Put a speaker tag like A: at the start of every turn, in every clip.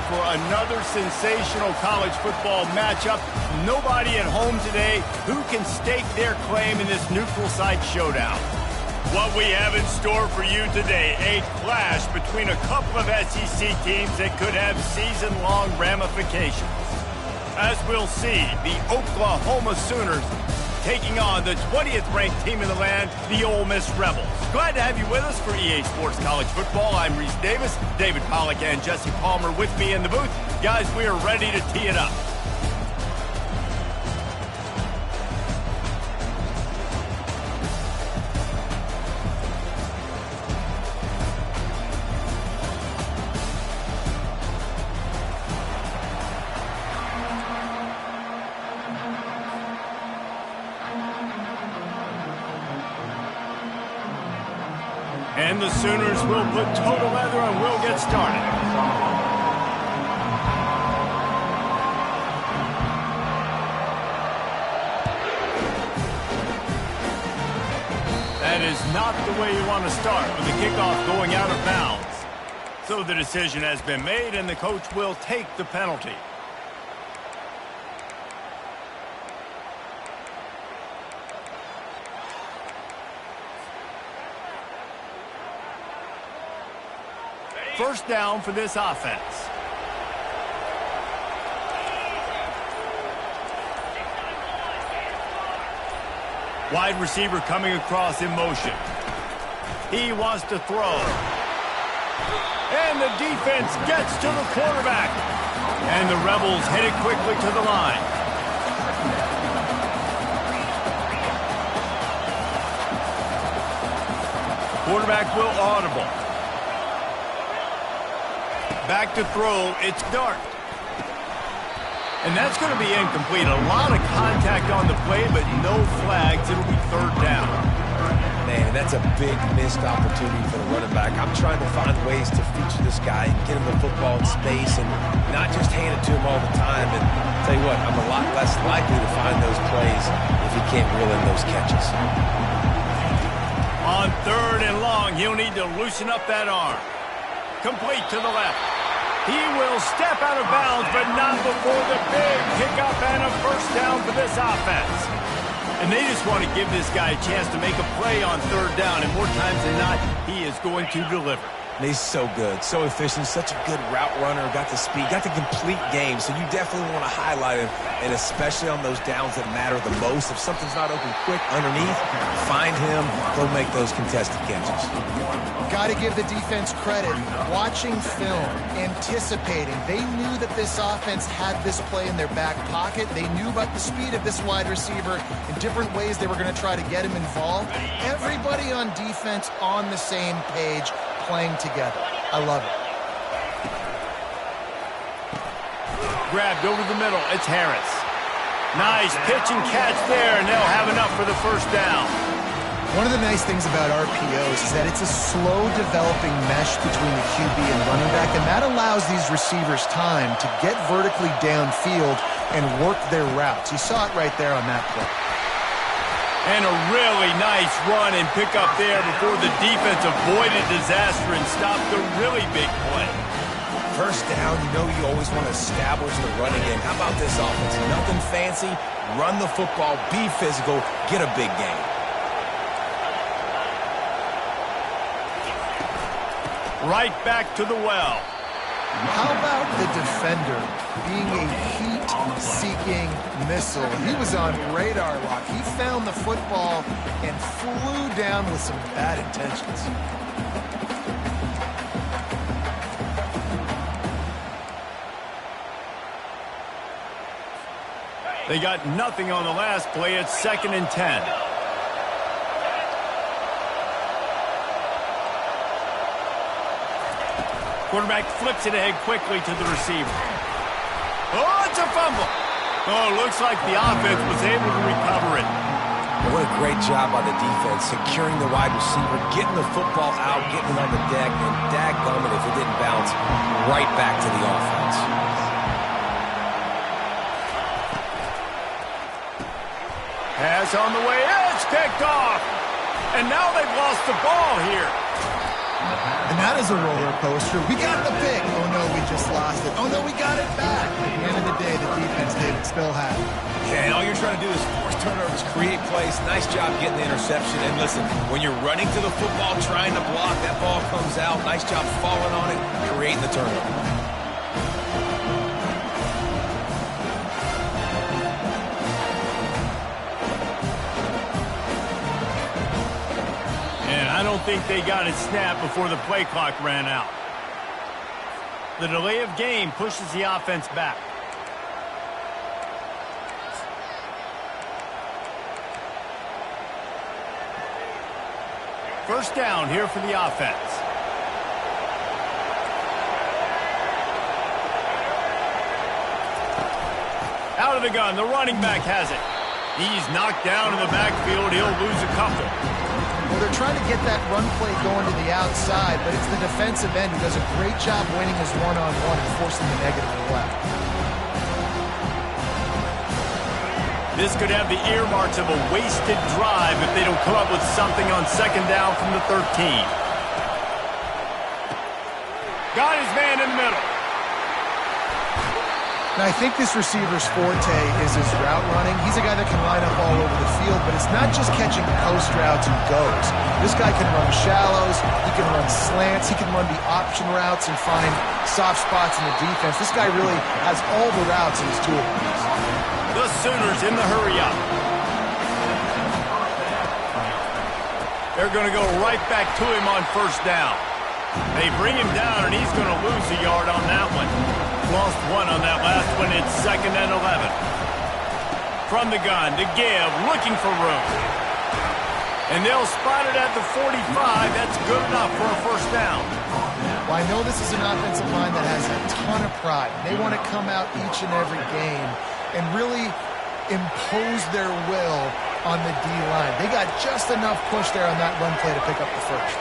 A: for another sensational college football matchup. Nobody at home today who can stake their claim in this neutral site showdown. What we have in store for you today, a clash between a couple of SEC teams that could have season-long ramifications. As we'll see, the Oklahoma Sooners taking on the 20th ranked team in the land, the Ole Miss Rebels. Glad to have you with us for EA Sports College Football. I'm Reese Davis, David Pollack and Jesse Palmer with me in the booth. Guys, we are ready to tee it up. And the Sooners will put total leather and we'll get started. That is not the way you want to start with the kickoff going out of bounds. So the decision has been made and the coach will take the penalty. First down for this offense. Wide receiver coming across in motion. He wants to throw. And the defense gets to the quarterback. And the Rebels headed quickly to the line. Quarterback will audible. Back to throw, it's Dart. And that's going to be incomplete. A lot of contact on the play, but no flags. It'll be third down.
B: Man, that's a big missed opportunity for the running back. I'm trying to find ways to feature this guy and get him the football in space and not just hand it to him all the time. And I'll tell you what, I'm a lot less likely to find those plays if he can't reel in those catches.
A: On third and long, he'll need to loosen up that arm. Complete to the left. He will step out of bounds, but not before the big pickup and a first down for this offense. And they just want to give this guy a chance to make a play on third down, and more times than not, he is going to deliver.
B: He's so good, so efficient, such a good route runner, got the speed, got the complete game, so you definitely want to highlight him, and especially on those downs that matter the most. If something's not open quick underneath, find him, he'll make those contested catches.
C: Got to give the defense credit. Watching film, anticipating. They knew that this offense had this play in their back pocket. They knew about the speed of this wide receiver in different ways they were going to try to get him involved. Everybody on defense on the same page, playing together. I love it.
A: Grabbed over the middle. It's Harris. Nice pitch and catch there, and they'll have enough for the first down.
C: One of the nice things about RPOs is that it's a slow-developing mesh between the QB and running back, and that allows these receivers time to get vertically downfield and work their routes. You saw it right there on that play.
A: And a really nice run and pick up there before the defense avoided disaster and stopped the really big play.
B: First down, you know you always want to establish the running game. How about this offense? Nothing fancy. Run the football, be physical, get a big game.
A: Right back to the well.
C: How about the defender being a heat-seeking missile? He was on radar lock. He found the football and flew down with some bad intentions.
A: They got nothing on the last play. It's 2nd and 10. Quarterback flips it ahead quickly to the receiver. Oh, it's a fumble. Oh, looks like the offense was able to recover it.
B: What a great job by the defense, securing the wide receiver, getting the football out, getting it on the deck, and dadgummit if it didn't bounce, right back to the offense.
A: Pass on the way. It's picked off. And now they've lost the ball here.
C: And that is a roller coaster. We got the pick. Oh, no, we just lost it. Oh, no, we got it back. At the end of the day, the defense, David, still had it.
B: Yeah, and all you're trying to do is force turnovers, create plays. Nice job getting the interception. And listen, when you're running to the football, trying to block, that ball comes out. Nice job falling on it, creating the turnover.
A: I don't think they got it snapped before the play clock ran out. The delay of game pushes the offense back. First down here for the offense. Out of the gun, the running back has it. He's knocked down in the backfield. He'll lose a couple.
C: Well, they're trying to get that run play going to the outside, but it's the defensive end who does a great job winning his one-on-one and forcing the negative to the left.
A: This could have the earmarks of a wasted drive if they don't come up with something on second down from the 13. Got his man in the middle.
C: Now, I think this receiver's forte is his route running. He's a guy that can line up all over the field, but it's not just catching post routes and goes. This guy can run shallows, he can run slants, he can run the option routes and find soft spots in the defense. This guy really has all the routes in his toolbox.
A: The Sooners in the hurry up. They're going to go right back to him on first down. They bring him down, and he's going to lose a yard on that one. Lost one on that last one. It's 2nd and 11. From the gun to give, looking for room. And they'll spot it at the 45. That's good enough for a first down.
C: Well, I know this is an offensive line that has a ton of pride. They want to come out each and every game and really impose their will on the D-line. They got just enough push there on that run play to pick up the first.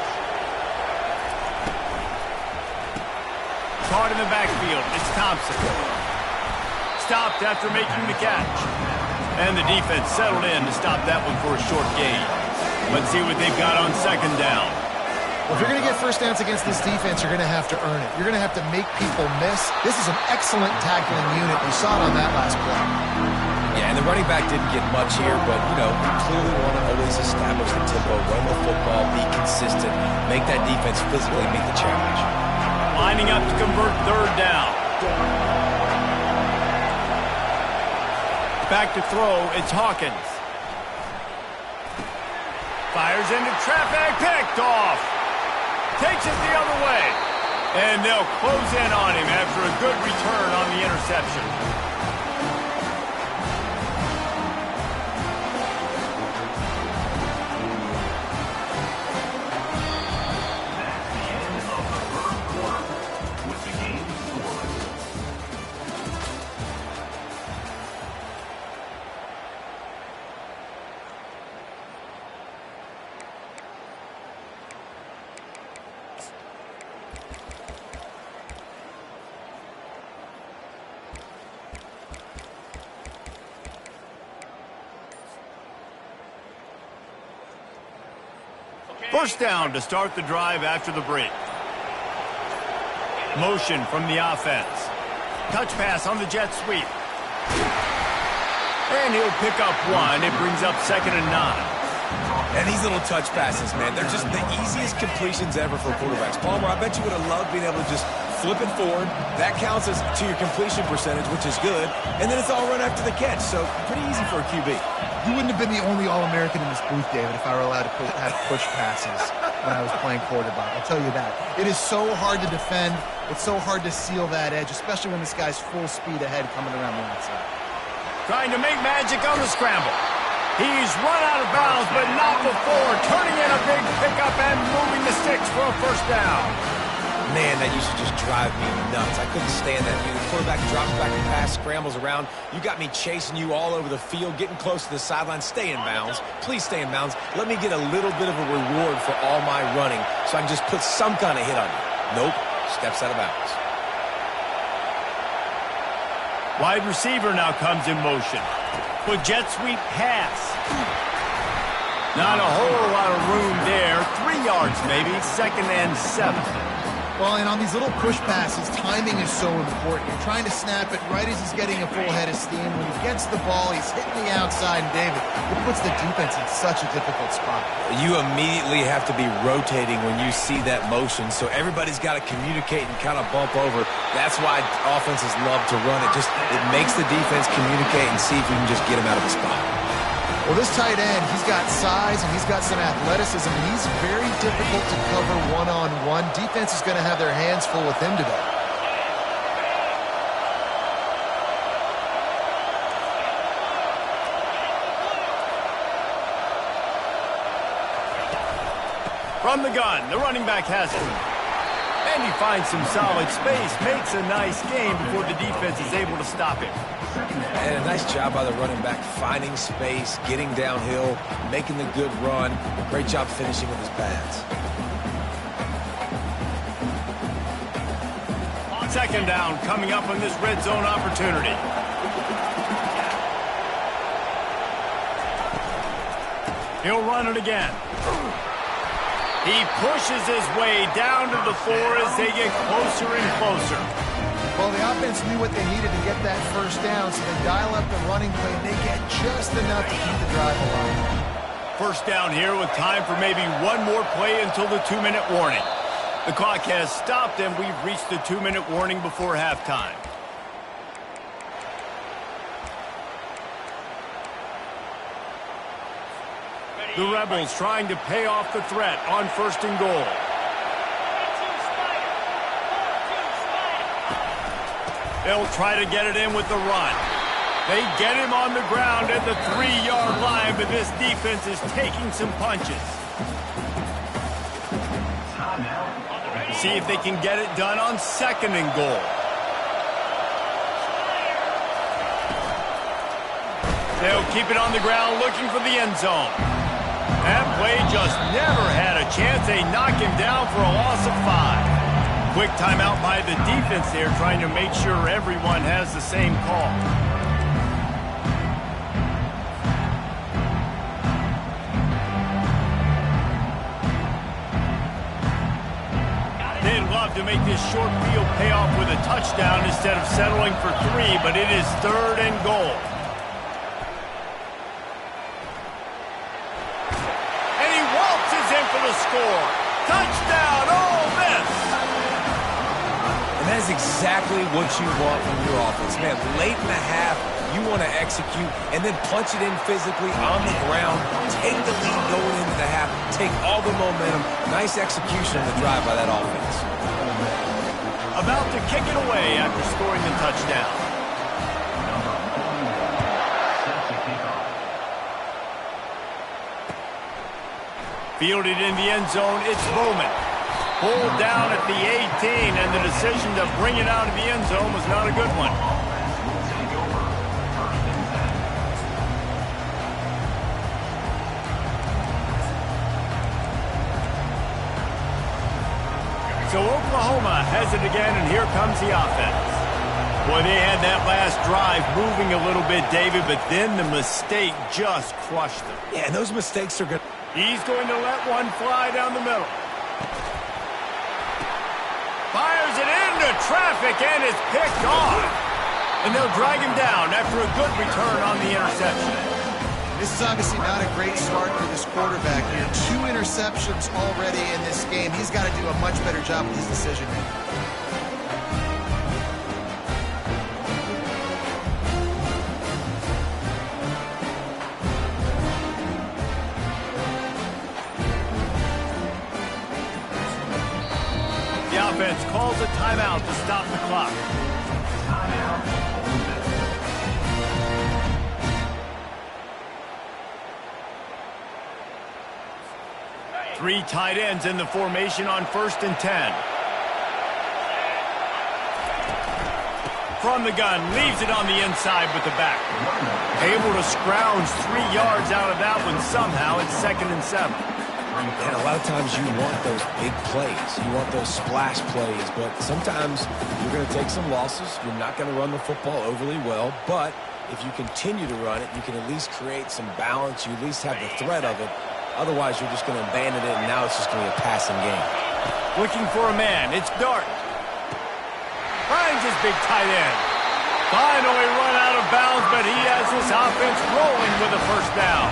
A: Caught in the backfield. It's Thompson. Stopped after making the catch. And the defense settled in to stop that one for a short gain. Let's see what they've got on second down.
C: Well, if you're going to get first downs against this defense, you're going to have to earn it. You're going to have to make people miss. This is an excellent tackling unit. You saw it on that last play.
B: Yeah, and the running back didn't get much here, but, you know, we clearly want to always establish the tempo, run the football, be consistent, make that defense physically meet the challenge.
A: Lining up to convert third down. Back to throw, it's Hawkins. Fires into traffic, picked off. Takes it the other way. And they'll close in on him after a good return on the interception. First down to start the drive after the break. Motion from the offense. Touch pass on the jet sweep. And he'll pick up one. It brings up 2nd and 9.
B: And these little touch passes, man, they're just the easiest completions ever for quarterbacks. Palmer, I bet you would have loved being able to just flip it forward. That counts as to your completion percentage, which is good. And then it's all run after the catch, so pretty easy for a QB.
C: You wouldn't have been the only All-American in this booth, David, if I were allowed to have push passes when I was playing quarterback. I'll tell you that. It is so hard to defend. It's so hard to seal that edge, especially when this guy's full speed ahead coming around the outside.
A: Trying to make magic on the scramble. He's run out of bounds, but not before. Turning in a big pickup and moving the sticks for a first down.
B: Man, that used to just drive me nuts. I couldn't stand that. The quarterback drops back and pass, scrambles around. You got me chasing you all over the field, getting close to the sideline. Stay in bounds. Please stay in bounds. Let me get a little bit of a reward for all my running so I can just put some kind of hit on you. Nope. Steps out of bounds.
A: Wide receiver now comes in motion. With jet sweep pass. Not a whole lot of room there. 3 yards maybe. 2nd and 7.
C: Well, and on these little push passes, timing is so important. You're trying to snap it right as he's getting a full head of steam. When he gets the ball, he's hitting the outside, and David, it puts the defense in such a difficult spot.
B: You immediately have to be rotating when you see that motion, so everybody's got to communicate and kind of bump over. That's why offenses love to run it. It makes the defense communicate and see if you can just get him out of the spot.
C: Well, this tight end, he's got size and he's got some athleticism. He's very difficult to cover one-on-one. Defense is going to have their hands full with him today.
A: From the gun, the running back has it. And he finds some solid space, makes a nice game before the defense is able to stop him.
B: And a nice job by the running back, finding space, getting downhill, making the good run. Great job finishing with his pads.
A: Second down coming up on this red zone opportunity. He'll run it again. He pushes his way down to the floor as they get closer and closer.
C: Well, the offense knew what they needed to get that first down, so they dial up the running play, and they get just enough to keep the drive alive.
A: First down here with time for maybe one more play until the 2-minute warning. The clock has stopped, and we've reached the 2-minute warning before halftime. The Rebels trying to pay off the threat on 1st and goal. They'll try to get it in with the run. They get him on the ground at the 3-yard line, but this defense is taking some punches. See if they can get it done on 2nd and goal. They'll keep it on the ground looking for the end zone. That play just never had a chance. They knock him down for a loss of 5. Quick timeout by the defense there, trying to make sure everyone has the same call. They'd love to make this short field pay off with a touchdown instead of settling for 3, but it is 3rd and goal. For the score. Touchdown, Ole Miss!
B: And that is exactly what you want from your offense. Man, late in the half, you want to execute and then punch it in physically on the ground, take the lead going into the half, take all the momentum. Nice execution on the drive by that offense.
A: About to kick it away after scoring the touchdown. Fielded in the end zone, it's Bowman. Pulled down at the 18, and the decision to bring it out of the end zone was not a good one. So Oklahoma has it again, and here comes the offense. Boy, they had that last drive moving a little bit, David, but then the mistake just crushed them.
B: Yeah, and those mistakes are good.
A: He's going to let one fly down the middle. Fires it into traffic, and it's picked off. And they'll drag him down after a good return on the interception.
C: This is obviously not a great start for this quarterback here. 2 interceptions already in this game. He's got to do a much better job with his decision-making.
A: The offense calls a timeout to stop the clock. Three tight ends in the formation on 1st and 10. From the gun, leaves it on the inside with the back. Able to scrounge 3 yards out of that one somehow. It's 2nd and 7.
B: And a lot of times you want those big plays. You want those splash plays, but sometimes you're going to take some losses. You're not going to run the football overly well, but if you continue to run it, you can at least create some balance. You at least have the threat of it. Otherwise, you're just going to abandon it, and now it's just going to be a passing game.
A: Looking for a man. It's Dart. Finds his big tight end. Finally run out of bounds, but he has this offense rolling with a first down.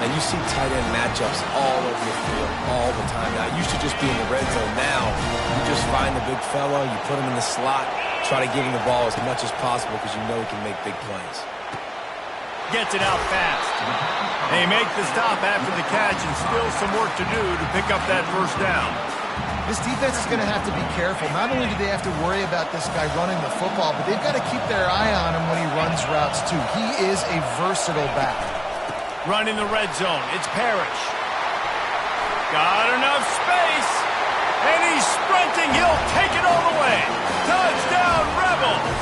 B: And you see tight end matchups all over the field all the time. Now, it used to just be in the red zone. Now, you just find the big fella, you put him in the slot, try to give him the ball as much as possible because you know he can make big plays.
A: Gets it out fast. They make the stop after the catch and still some work to do to pick up that first down.
C: This defense is going to have to be careful. Not only do they have to worry about this guy running the football, but they've got to keep their eye on him when he runs routes too. He is a versatile back.
A: Running the red zone. It's Parrish. Got enough space. And he's sprinting. He'll take it all the way. Touchdown, Rebels.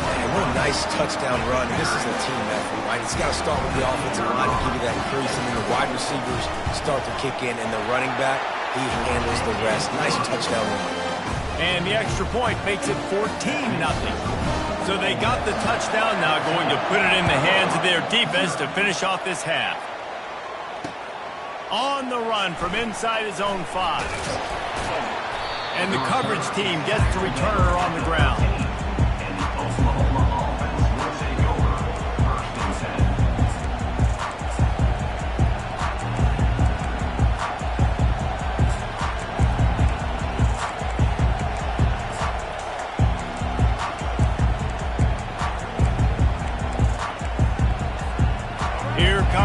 B: Man, what a nice touchdown run. This is a team effort, right? It's got to start with the offensive line to give you that crease, and then the wide receivers start to kick in, and the running back, he handles the rest. Nice touchdown run.
A: And the extra point makes it 14-0. So they got the touchdown, now going to put it in the hands of their defense to finish off this half. On the run from inside his own 5. And the coverage team gets the returner on the ground.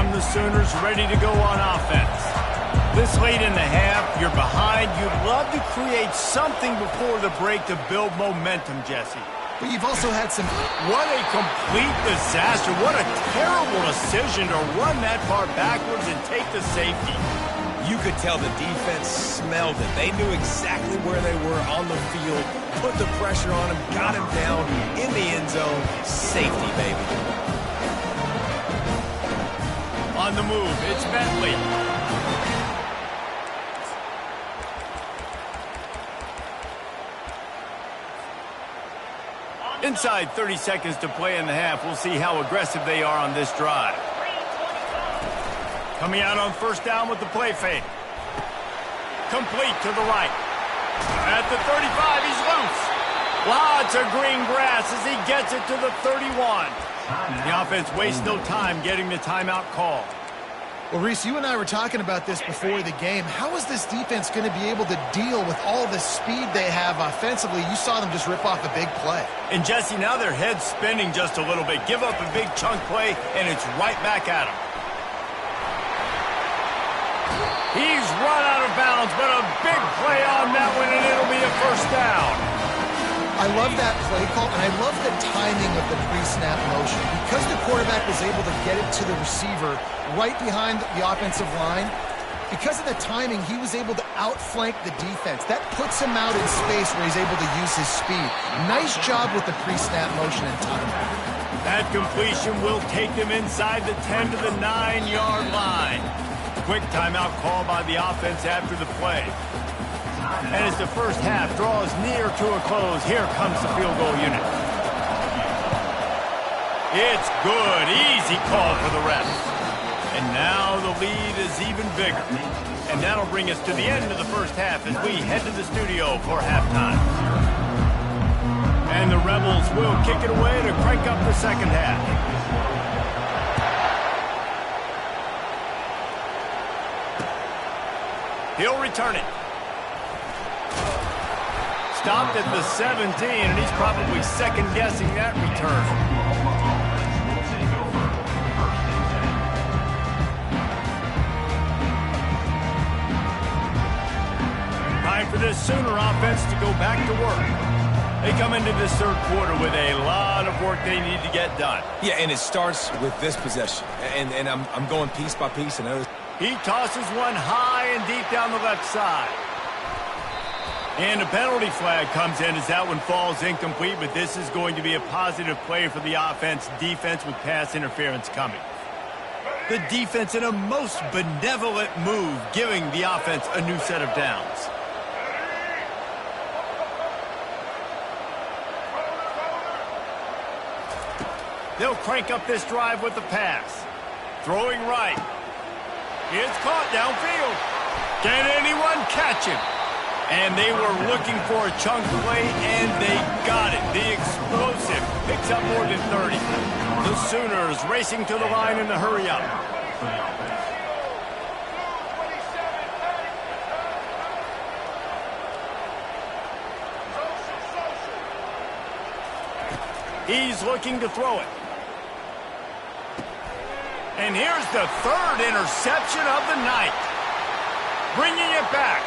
A: The Sooners ready to go on offense. This late in the half, you're behind. You'd love to create something before the break to build momentum, Jesse.
C: But you've also had some...
A: What a complete disaster. What a terrible decision to run that far backwards and take the safety.
B: You could tell the defense smelled it. They knew exactly where they were on the field, put the pressure on him, got him down in the end zone. Safety, baby.
A: On the move, it's Bentley. Inside 30 seconds to play in the half. We'll see how aggressive they are on this drive. Coming out on first down with the play fake. Complete to the right. At the 35, he's loose. Lots of green grass as he gets it to the 31. The offense wastes no time getting the timeout call.
C: Well, Reese, you and I were talking about this before the game. How is this defense going to be able to deal with all the speed they have offensively? You saw them just rip off a big play.
A: And, Jesse, now their head's spinning just a little bit. Give up a big chunk play, and it's right back at them. He's run out of bounds, but a big play on that one, and it'll be a first down.
C: I love that play call, and I love the timing of the pre-snap motion. Because the quarterback was able to get it to the receiver right behind the offensive line, because of the timing, he was able to outflank the defense. That puts him out in space where he's able to use his speed. Nice job with the pre-snap motion and timing.
A: That completion will take them inside the 10 to the 9-yard line. Quick timeout call by the offense after the play. And as the first half draws near to a close, here comes the field goal unit. It's good. Easy call for the refs. And now the lead is even bigger. And that'll bring us to the end of the first half as we head to the studio for halftime. And the Rebels will kick it away to crank up the second half. He'll return it. Stopped at the 17, and he's probably second-guessing that return. Time for this Sooner offense to go back to work. They come into this third quarter with a lot of work they need to get done.
B: Yeah, and it starts with this possession. And I'm going piece by piece. And
A: he tosses one high and deep down the left side. And a penalty flag comes in as that one falls incomplete, but this is going to be a positive play for the offense. Defense with pass interference coming. The defense in a most benevolent move, giving the offense a new set of downs. They'll crank up this drive with the pass. Throwing right. It's caught downfield. Can anyone catch him? And they were looking for a chunk play, and they got it. The explosive picks up more than 30. The Sooners racing to the line in the hurry-up. He's looking to throw it. And here's the third interception of the night. Bringing it back.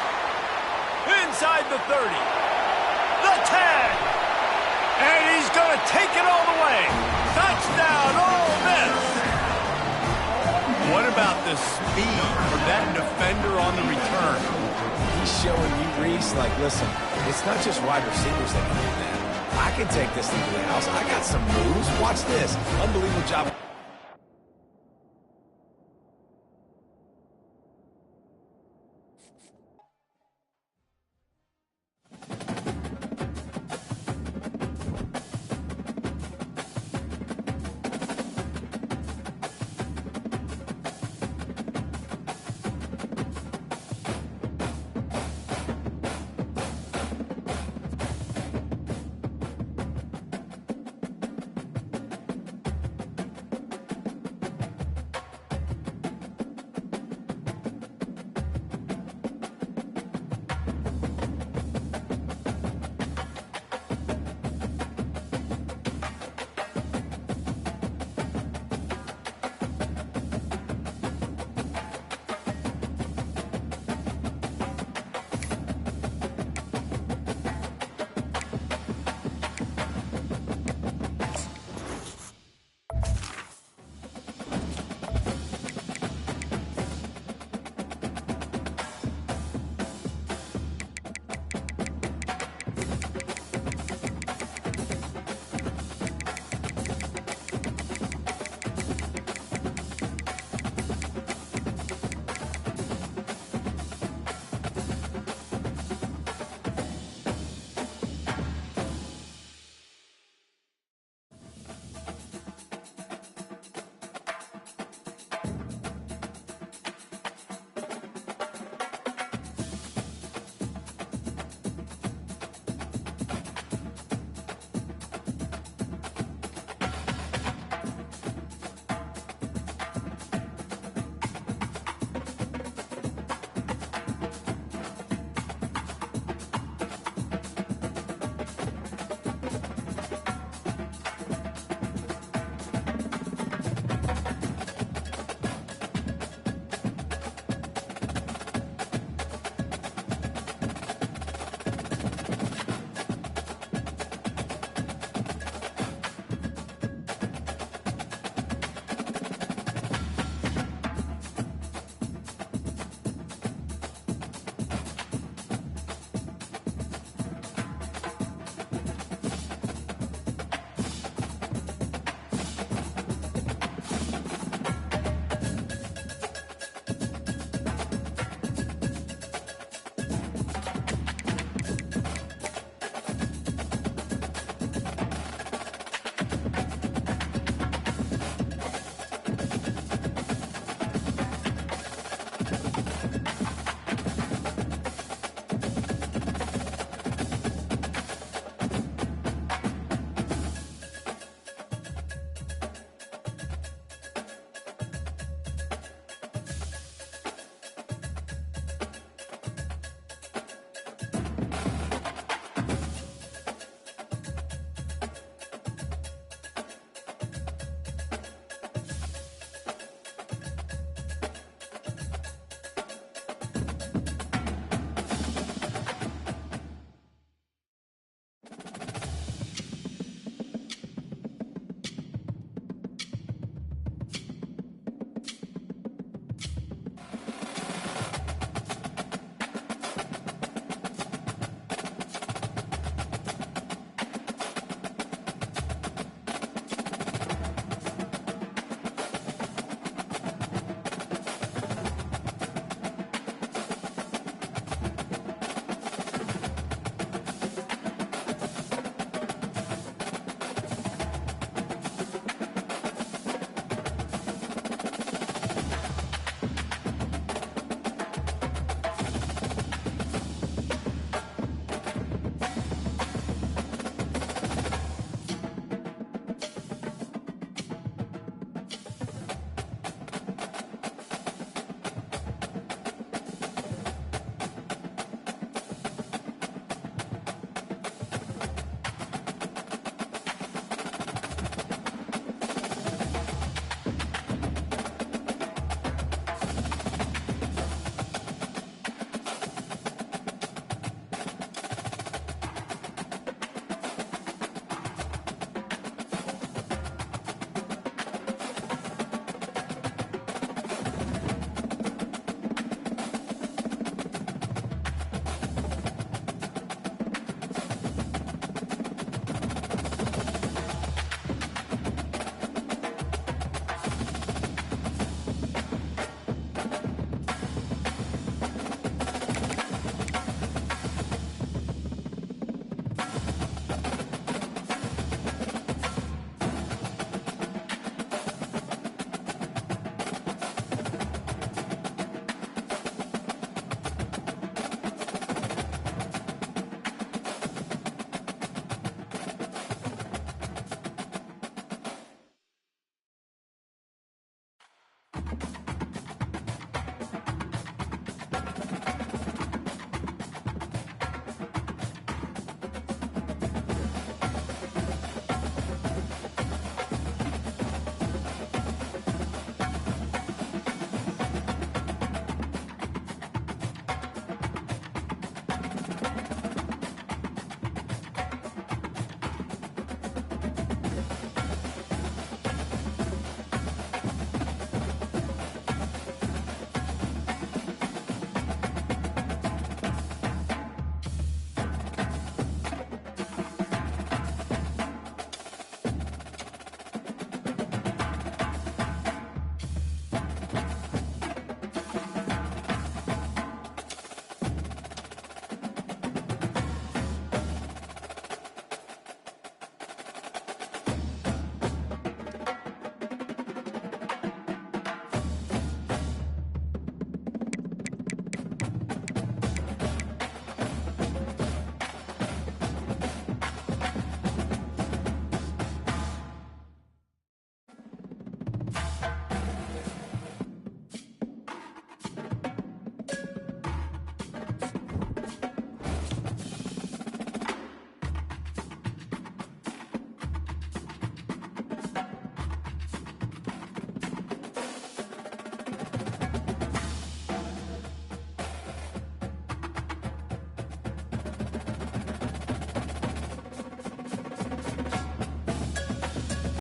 A: Inside the 30. The 10. And he's going to take it all the way. Touchdown, Ole Miss. What about the speed of that defender on the return?
B: He's showing you, Reese, like, listen, it's not just wide receivers that can do that. I can take this thing to the house. I got some moves. Watch this. Unbelievable job.